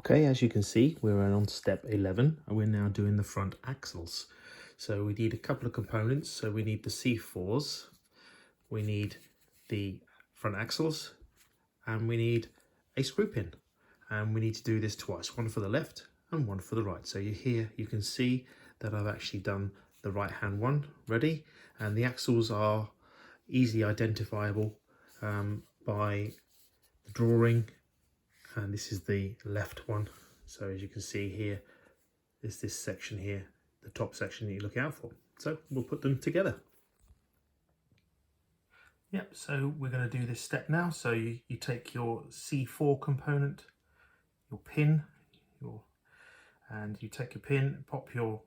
Okay, as you can see, we're on step 11 and we're now doing the front axles. So we need a couple of components. So we need the C4s, we need the front axles, and we need a screw pin. And we need to do this twice, one for the left and one for the right. So here you can see that I've actually done the right hand one ready, and the axles are easily identifiable by the drawing. And this is the left one. So as you can see here, is this section here, the top section that you look out for. So we'll put them together. Yep, so we're going to do this step now. So you take your C4 component, your pin, and you take your pin, pop your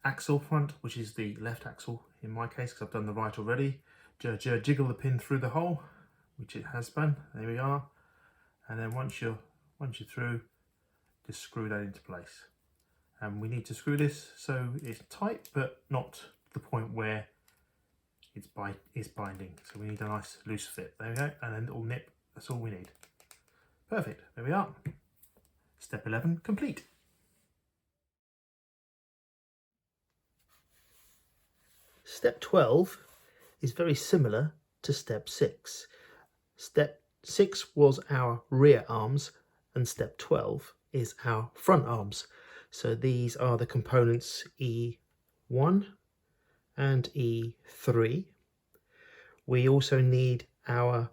axle front, which is the left axle in my case, because I've done the right already. Jiggle the pin through the hole, which it has been. There we are. And then once you're through, just screw that into place. And we need to screw this so it's tight, but not to the point where it's binding. So we need a nice loose fit. There we go. And then it'll nip. That's all we need. Perfect. There we are. Step 11 complete. Step 12 is very similar to step 6. Step 6 was our rear arms, and step 12 is our front arms. So these are the components E1 and E3. We also need our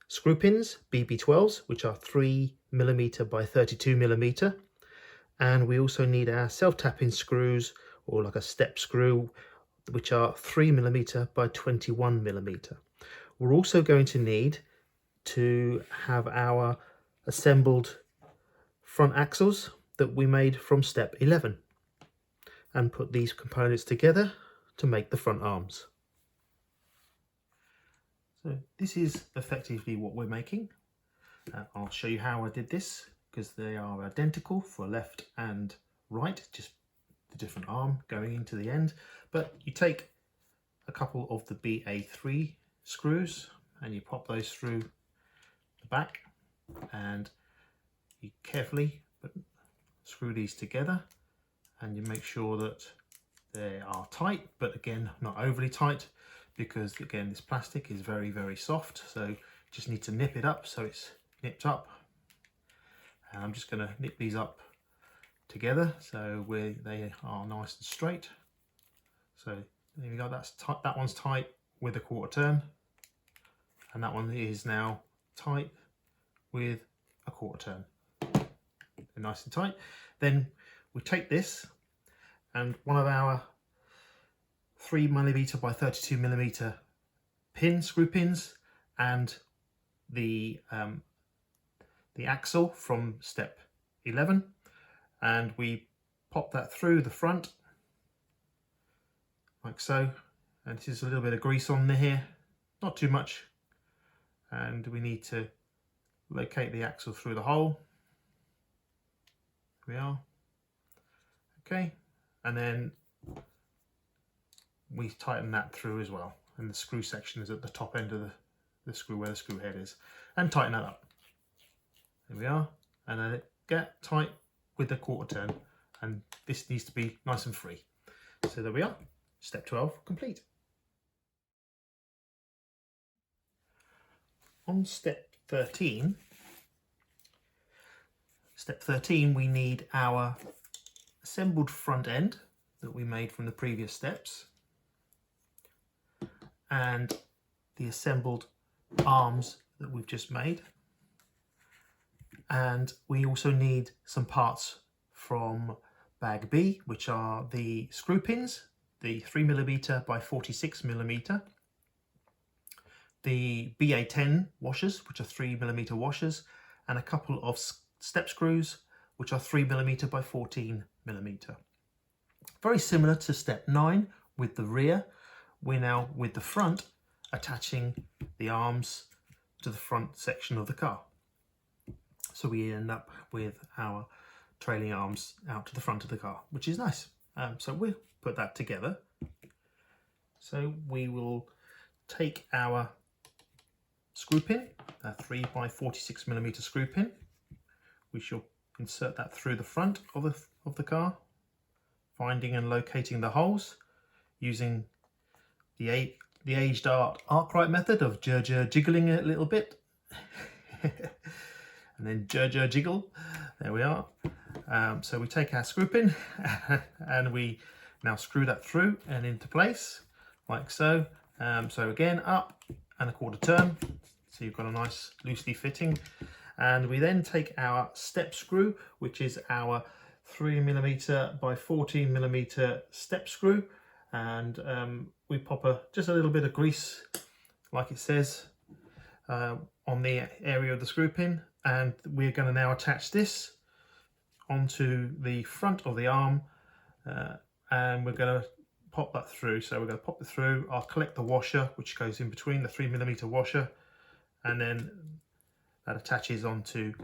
screw pins, BB12s, which are 3mm by 32mm. And we also need our self-tapping screws, or like a step screw, which are 3mm by 21mm. We're also going to need to have our assembled front axles that we made from step 11, and put these components together to make the front arms. So this is effectively what we're making. I'll show you how I did this, because they are identical for left and right, just the different arm going into the end. But you take a couple of the BA3 screws and you pop those through the back, and you carefully screw these together, and you make sure that they are tight, but again not overly tight, because again this plastic is very, very soft. So you just need to nip it up so it's nipped up. And I'm just going to nip these up together so they are nice and straight. So there we go. That's tight. That one's tight with a quarter turn, and that one is now tight with a quarter turn. They're nice and tight. Then we take this, and one of our 3mm by 32mm screw pins, and the axle from step 11, and we pop that through the front like so. And this is a little bit of grease on here, not too much, and we need to locate the axle through the hole. Here we are. Okay, and then we tighten that through as well, and the screw section is at the top end of the screw, where the screw head is, and tighten that up. There we are. And then get tight with the quarter turn, and this needs to be nice and free. So there we are, step 12 complete. On step 13, we need our assembled front end that we made from the previous steps, and the assembled arms that we've just made. And we also need some parts from bag B, which are the screw pins, the 3mm by 46mm, the BA10 washers, which are 3mm washers, and a couple of step screws, which are 3mm by 14mm. Very similar to step 9 with the rear. We're now with the front attaching the arms to the front section of the car. So we end up with our trailing arms out to the front of the car, which is nice. So we'll put that together. So we will take our screw pin, a 3 by 46mm screw pin, we shall insert that through the front of the car, finding and locating the holes using the aged art Arkwright method of jiggling it a little bit. And then jiggle. There we are. So we take our screw pin and we now screw that through and into place like so. So again, up and a quarter turn. So you've got a nice loosely fitting. And we then take our step screw, which is our 3mm by 14mm step screw, and we pop just a little bit of grease, like it says, on the area of the screw pin, and we're going to now attach this onto the front of the arm, and we're going to pop that through. So we're going to pop it through. I'll collect the washer, which goes in between, the 3mm washer, and then that attaches onto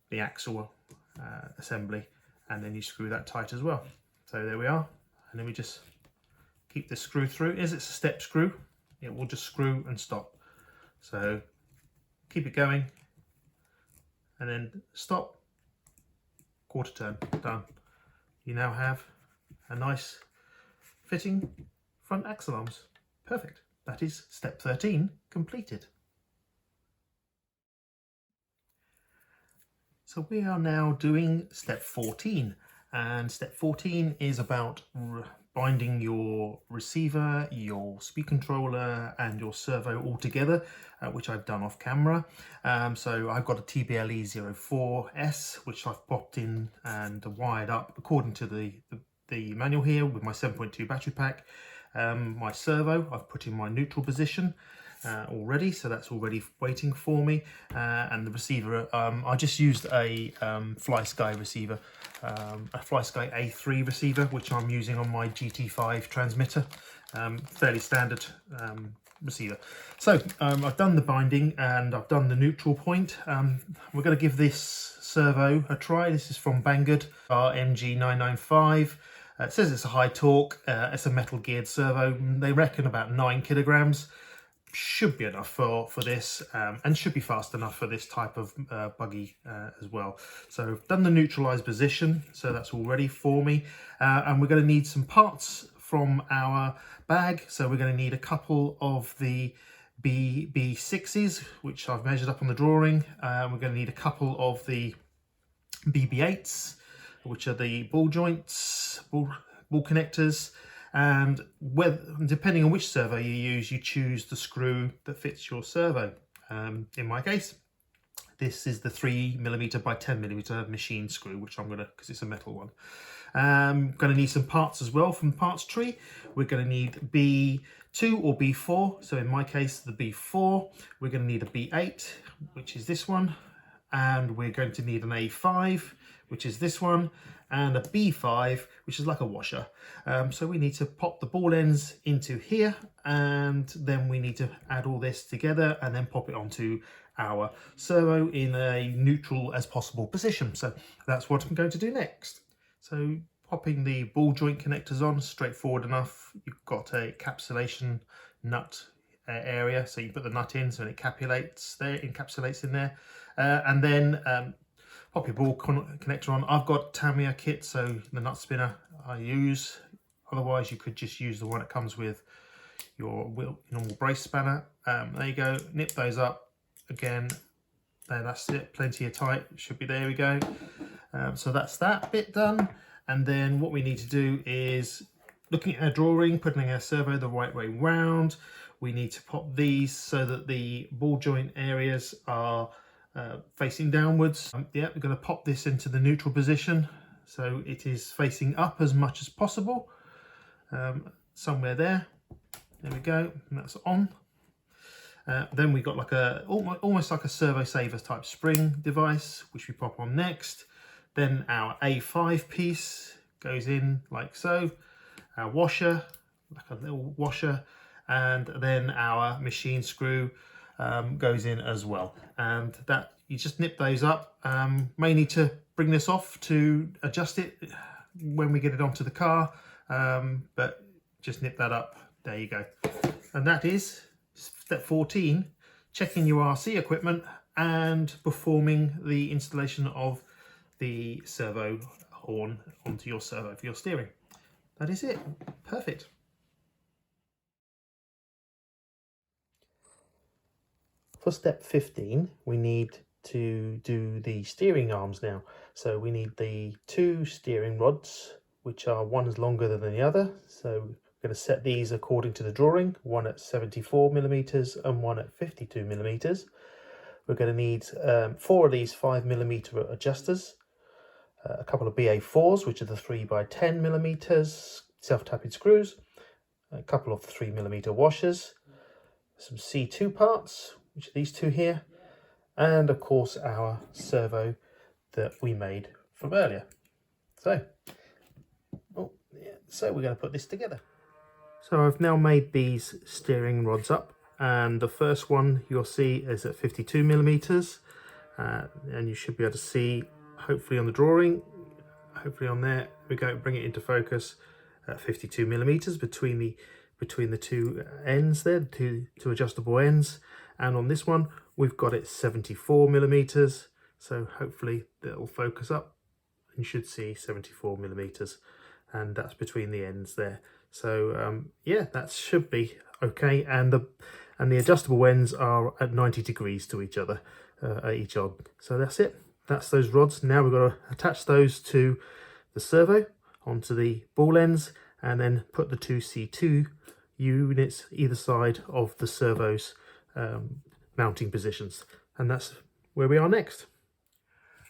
the axle assembly, and then you screw that tight as well. So there we are, and then we just keep this screw through. As it's a step screw, it will just screw and stop. So keep it going, and then stop, quarter turn, done. You now have a nice fitting front axle arms. Perfect. That is step 13 completed. So we are now doing step 14, and step 14 is about binding your receiver, your speed controller and your servo all together, which I've done off camera. So I've got a TBLE04S, which I've popped in and wired up according to the manual here with my 7.2 battery pack. My servo I've put in my neutral position already, so that's already waiting for me, and the receiver I just used a FlySky receiver, a FlySky A3 receiver, which I'm using on my GT5 transmitter, fairly standard receiver. So I've done the binding and I've done the neutral point. We're going to give this servo a try. This is from Banggood RMG995. It says it's a high torque, it's a metal geared servo. They reckon about 9 kilograms. Should be enough for this, and should be fast enough for this type of buggy as well. So I've done the neutralized position, so that's all ready for me, and we're going to need some parts from our bag. So we're going to need a couple of the BB6s, which I've measured up on the drawing. We're going to need a couple of the BB8s, which are the ball joints, ball connectors. And depending on which servo you use, you choose the screw that fits your servo. In my case, this is the 3mm by 10mm machine screw, which I'm gonna, because it's a metal one. Gonna need some parts as well from the parts tree. We're gonna need B2 or B4. So in my case, the B4. We're gonna need a B8, which is this one, and we're going to need an A5, which is this one, and a B5, which is like a washer. So we need to pop the ball ends into here, and then we need to add all this together and then pop it onto our servo in a neutral as possible position. So that's what I'm going to do next. So popping the ball joint connectors on, straightforward enough. You've got a encapsulation nut area, so you put the nut in so it encapsulates in there, and then pop your ball connector on. I've got Tamiya kit, so the nut spinner I use. Otherwise, you could just use the one that comes with your normal brace spanner. There you go. Nip those up again. There, that's it. Plenty of tight. Should be there. We go. So that's that bit done. And then what we need to do is looking at our drawing, putting our servo the right way round. We need to pop these so that the ball joint areas are facing downwards. Yeah, we're going to pop this into the neutral position so it is facing up as much as possible. Somewhere there. There we go. And that's on. Then we've got like almost like a servo saver type spring device, which we pop on next. Then our A5 piece goes in like so. Our washer, like a little washer, and then our machine screw goes in as well. And that, you just nip those up. May need to bring this off to adjust it when we get it onto the car, but just nip that up. There you go. And that is step 14, checking your RC equipment and performing the installation of the servo horn onto your servo for your steering. That is it. Perfect. For step 15, we need to do the steering arms now. So we need the 2 steering rods, which are one is longer than the other. So we're going to set these according to the drawing, one at 74mm and one at 52mm. We're going to need 4 of these 5mm adjusters, a couple of BA4s, which are the 3x10mm self-tapping screws, a couple of 3mm washers, some C2 parts, which are these 2 here, and of course our servo that we made from earlier. So we're going to put this together. So I've now made these steering rods up, and the first one you'll see is at 52mm, and you should be able to see, hopefully on the drawing, hopefully on there we go, bring it into focus at 52mm between the 2 ends there, the two adjustable ends. And on this one we've got it 74mm, so hopefully that'll focus up and you should see 74mm, and that's between the ends there. So yeah, that should be okay, and the adjustable ends are at 90 degrees to each other at each end. So that's it, that's those rods. Now we've got to attach those to the servo onto the ball ends, and then put the 2 C2 units either side of the servo's mounting positions, and that's where we are next.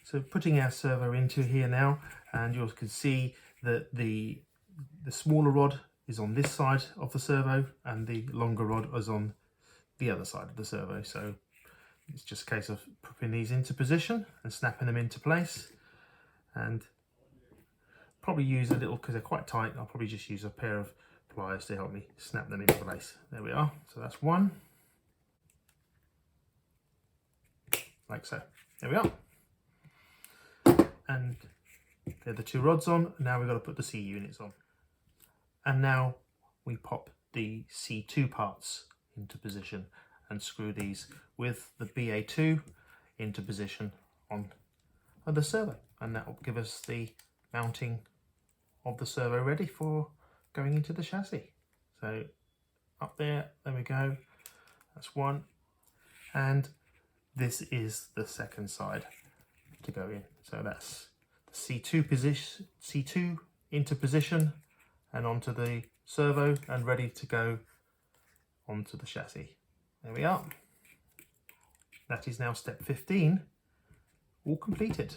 So putting our servo into here now, and you can see that the smaller rod is on this side of the servo and the longer rod is on the other side of the servo. So it's just a case of putting these into position and snapping them into place, and probably use a little, because they're quite tight, I'll probably just use a pair of pliers to help me snap them into place. There we are. So that's one, like so. There we are. And they're the 2 rods on. Now we've got to put the C units on. And now we pop the C2 parts into position and screw these with the BA2 into position on the servo, and that will give us the mounting of the servo ready for going into the chassis. So up there we go, that's one, and this is the second side to go in. So that's the C2 into position and onto the servo and ready to go onto the chassis. There we are. That is now step 15 all completed.